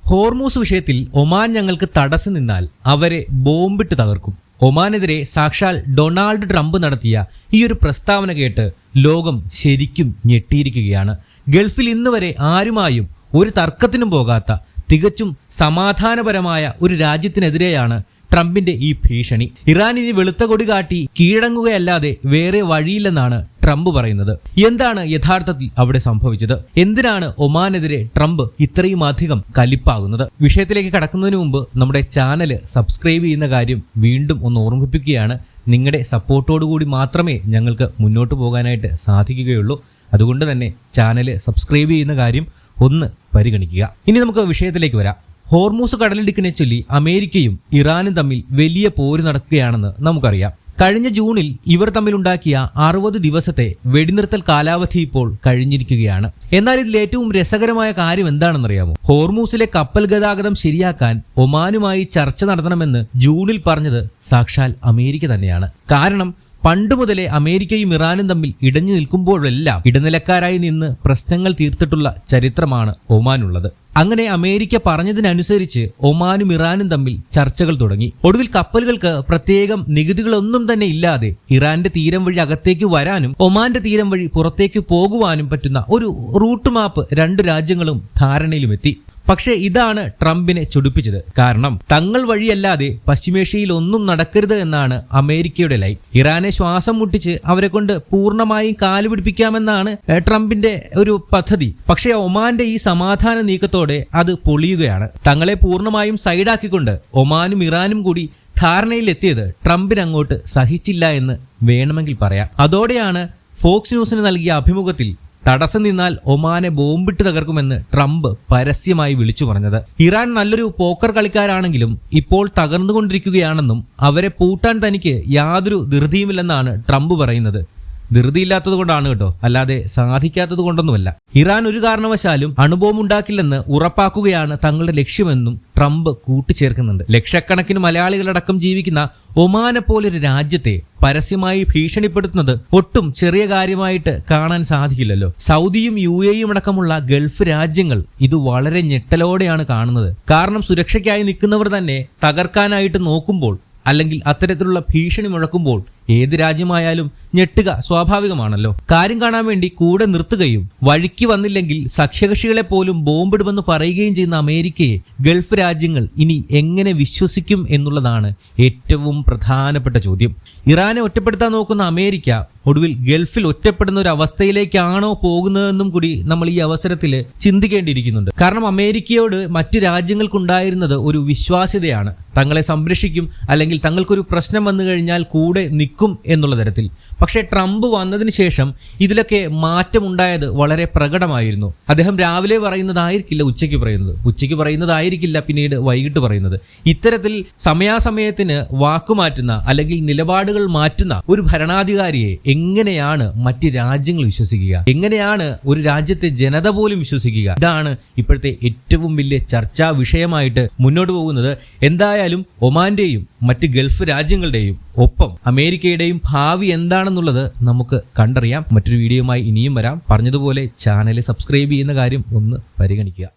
Hormuz വിഷയത്തിൽ Oman ഞങ്ങൾക്ക് തടസ്സം നിന്നാൽ അവരെ ബോംബിട്ട് തകർക്കും. ഒമാനെതിരെ സാക്ഷാൽ ഡൊണാൾഡ് ട്രംപ് നടത്തിയ ഈ ഒരു പ്രസ്താവന കേട്ട് ലോകം ശരിക്കും ഞെട്ടിയിരിക്കുകയാണ്. ഗൾഫിൽ ഇന്ന് വരെ ആരുമായും ഒരു തർക്കത്തിനും പോകാത്ത തികച്ചും സമാധാനപരമായ ഒരു രാജ്യത്തിനെതിരെയാണ് ട്രംപിന്റെ ഈ ഭീഷണി. ഇറാനിനി വെളുത്ത കൊടി കാട്ടി കീഴടങ്ങുകയല്ലാതെ വേറെ വഴിയില്ലെന്നാണ് ട്രംപ് പറയുന്നത്. എന്താണ് യഥാർത്ഥത്തിൽ അവിടെ സംഭവിച്ചത്? എന്തിനാണ് ഒമാനെതിരെ ട്രംപ് ഇത്രയും അധികം കലിപ്പാകുന്നത്? വിഷയത്തിലേക്ക് കടക്കുന്നതിന് മുമ്പ് നമ്മുടെ ചാനൽ സബ്സ്ക്രൈബ് ചെയ്യുന്ന കാര്യം വീണ്ടും ഒന്ന് ഓർമ്മിപ്പിക്കുകയാണ്. നിങ്ങളുടെ സപ്പോർട്ടോടുകൂടി മാത്രമേ ഞങ്ങൾക്ക് മുന്നോട്ട് പോകാനായിട്ട് സാധിക്കുകയുള്ളൂ. അതുകൊണ്ട് തന്നെ ചാനൽ സബ്സ്ക്രൈബ് ചെയ്യുന്ന കാര്യം ഒന്ന് പരിഗണിക്കുക. ഇനി നമുക്ക് വിഷയത്തിലേക്ക് വരാം. ഹോർമൂസ് കടലിടുക്കിനെ ചൊല്ലി അമേരിക്കയും ഇറാനും തമ്മിൽ വലിയ പോര് നടക്കുകയാണെന്ന് നമുക്കറിയാം. കഴിഞ്ഞ ജൂണിൽ ഇവർ തമ്മിലുണ്ടാക്കിയ 60 ദിവസത്തെ വെടിനിർത്തൽ കാലാവധി ഇപ്പോൾ കഴിഞ്ഞിരിക്കുകയാണ്. എന്നാൽ ഇതിൽ ഏറ്റവും രസകരമായ കാര്യം എന്താണെന്നറിയാമോ? ഹോർമൂസിലെ കപ്പൽ ഗതാഗതം ശരിയാക്കാൻ ഒമാനുമായി ചർച്ച നടത്തണമെന്ന് ജൂണിൽ പറഞ്ഞത് സാക്ഷാൽ അമേരിക്ക തന്നെയാണ്. കാരണം പണ്ടുമുതലേ അമേരിക്കയും ഇറാനും തമ്മിൽ ഇടഞ്ഞു നിൽക്കുമ്പോഴെല്ലാം ഇടനിലക്കാരായി നിന്ന് പ്രശ്നങ്ങൾ തീർത്തിട്ടുള്ള ചരിത്രമാണ് ഒമാനുള്ളത്. അങ്ങനെ അമേരിക്ക പറഞ്ഞതിനനുസരിച്ച് ഒമാനും ഇറാനും തമ്മിൽ ചർച്ചകൾ തുടങ്ങി. ഒടുവിൽ കപ്പലുകൾക്ക് പ്രത്യേകം നികുതികളൊന്നും തന്നെ ഇല്ലാതെ ഇറാന്റെ തീരം വഴി അകത്തേക്ക് വരാനും ഒമാന്റെ തീരം വഴി പുറത്തേക്ക് പോകുവാനും പറ്റുന്ന ഒരു റൂട്ട് മാപ്പ് രണ്ടു രാജ്യങ്ങളും ധാരണയിലുമെത്തി. പക്ഷേ ഇതാണ് ട്രംപിനെ ചൊടിപ്പിച്ചത്. കാരണം തങ്ങൾ വഴിയല്ലാതെ പശ്ചിമേഷ്യയിൽ ഒന്നും നടക്കരുത് എന്നാണ് അമേരിക്കയുടെ ലൈൻ. ഇറാനെ ശ്വാസം മുട്ടിച്ച് അവരെ കൊണ്ട് പൂർണ്ണമായും കാല് പിടിപ്പിക്കാമെന്നാണ് ട്രംപിന്റെ ഒരു പദ്ധതി. പക്ഷേ ഒമാന്റെ ഈ സമാധാന നീക്കത്തോടെ അത് പൊളിയുകയാണ്. തങ്ങളെ പൂർണ്ണമായും സൈഡാക്കിക്കൊണ്ട് ഒമാനും ഇറാനും കൂടി ധാരണയിലെത്തിയത് ട്രംപിന് അങ്ങോട്ട് സഹിച്ചില്ല എന്ന് വേണമെങ്കിൽ പറയാം. അതോടെയാണ് ഫോക്സ് ന്യൂസിന് നൽകിയ അഭിമുഖത്തിൽ തടസ്സം നിന്നാൽ ഒമാനെ ബോംബിട്ട് തകർക്കുമെന്ന് ട്രംപ് പരസ്യമായി വിളിച്ചു പറഞ്ഞത്. ഇറാൻ നല്ലൊരു പോക്കർ കളിക്കാരാണെങ്കിലും ഇപ്പോൾ തകർന്നുകൊണ്ടിരിക്കുകയാണെന്നും അവരെ പൂട്ടാൻ തനിക്ക് യാതൊരു ധൃതിയുമില്ലെന്നാണ് ട്രംപ് പറയുന്നത്. ധൃതിയില്ലാത്തത് കൊണ്ടാണ് കേട്ടോ, അല്ലാതെ സാധിക്കാത്തത് കൊണ്ടൊന്നുമല്ല. ഇറാൻ ഒരു കാരണവശാലും അണുബോംബ് ഉണ്ടാക്കില്ലെന്ന് ഉറപ്പാക്കുകയാണ് തങ്ങളുടെ ലക്ഷ്യമെന്നും ട്രംപ് കൂട്ടിച്ചേർക്കുന്നുണ്ട്. ലക്ഷക്കണക്കിന് മലയാളികളടക്കം ജീവിക്കുന്ന ഒമാനെ പോലൊരു രാജ്യത്തെ പരസ്യമായി ഭീഷണിപ്പെടുത്തുന്നത് ഒട്ടും ചെറിയ കാര്യമായിട്ട് കാണാൻ സാധിക്കില്ലല്ലോ. സൗദിയും UAE അടക്കമുള്ള ഗൾഫ് രാജ്യങ്ങൾ ഇത് വളരെ ഞെട്ടലോടെയാണ് കാണുന്നത്. കാരണം സുരക്ഷയ്ക്കായി നിൽക്കുന്നവർ തന്നെ തകർക്കാനായിട്ട് നോക്കുമ്പോൾ അല്ലെങ്കിൽ അത്തരത്തിലുള്ള ഭീഷണി മുഴക്കുമ്പോൾ ഏത് രാജ്യമായാലും ഞെട്ടുക സ്വാഭാവികമാണല്ലോ. കാര്യം കാണാൻ വേണ്ടി കൂടെ നിർത്തുകയും വഴിക്ക് വന്നില്ലെങ്കിൽ സഖ്യകക്ഷികളെ പോലും ബോംബിടുമെന്ന് പറയുകയും ചെയ്യുന്ന അമേരിക്കയെ ഗൾഫ് രാജ്യങ്ങൾ ഇനി എങ്ങനെ വിശ്വസിക്കും എന്നുള്ളതാണ് ഏറ്റവും പ്രധാനപ്പെട്ട ചോദ്യം. ഇറാനെ ഒറ്റപ്പെടുത്താൻ നോക്കുന്ന അമേരിക്ക ഒടുവിൽ ഗൾഫിൽ ഒറ്റപ്പെടുന്ന ഒരു അവസ്ഥയിലേക്കാണോ പോകുന്നതെന്നും കൂടി നമ്മൾ ഈ അവസരത്തിൽ ചിന്തിക്കേണ്ടിയിരിക്കുന്നുണ്ട്. കാരണം അമേരിക്കയോട് മറ്റു രാജ്യങ്ങൾക്കുണ്ടായിരുന്നത് ഒരു വിശ്വാസ്യതയാണ്. തങ്ങളെ സംരക്ഷിക്കും, അല്ലെങ്കിൽ തങ്ങൾക്കൊരു പ്രശ്നം വന്നു കഴിഞ്ഞാൽ കൂടെ നിൽക്കും എന്നുള്ള തരത്തിൽ. പക്ഷേ ട്രംപ് വന്നതിന് ശേഷം ഇതിലൊക്കെ മാറ്റമുണ്ടായത് വളരെ പ്രകടമായിരുന്നു. അദ്ദേഹം രാവിലെ പറയുന്നതായിരിക്കില്ല ഉച്ചയ്ക്ക് പറയുന്നത്, ഉച്ചയ്ക്ക് പറയുന്നതായിരിക്കില്ല പിന്നീട് വൈകിട്ട് പറയുന്നത്. ഇത്തരത്തിൽ സമയാസമയത്തിന് വാക്കുമാറ്റുന്ന അല്ലെങ്കിൽ നിലപാടുകൾ മാറ്റുന്ന ഒരു ഭരണാധികാരിയെ എങ്ങനെയാണ് മറ്റ് രാജ്യങ്ങൾ വിശ്വസിക്കുക? എങ്ങനെയാണ് ഒരു രാജ്യത്തെ ജനത പോലും വിശ്വസിക്കുക? ഇതാണ് ഇപ്പോഴത്തെ ഏറ്റവും വലിയ ചർച്ചാ വിഷയമായിട്ട് മുന്നോട്ട് പോകുന്നത്. എന്തായാലും ഒമാന്റെയും മറ്റ് ഗൾഫ് രാജ്യങ്ങളുടെയും ഒപ്പം അമേരിക്കയുടെയും ഭാവി എന്താണെന്നുള്ളത് നമുക്ക് കണ്ടറിയാം. മറ്റൊരു വീഡിയോയുമായി ഇനിയും വരാം. പറഞ്ഞതുപോലെ ചാനൽ സബ്സ്ക്രൈബ് ചെയ്യുന്ന കാര്യം ഒന്ന് പരിഗണിക്കുക.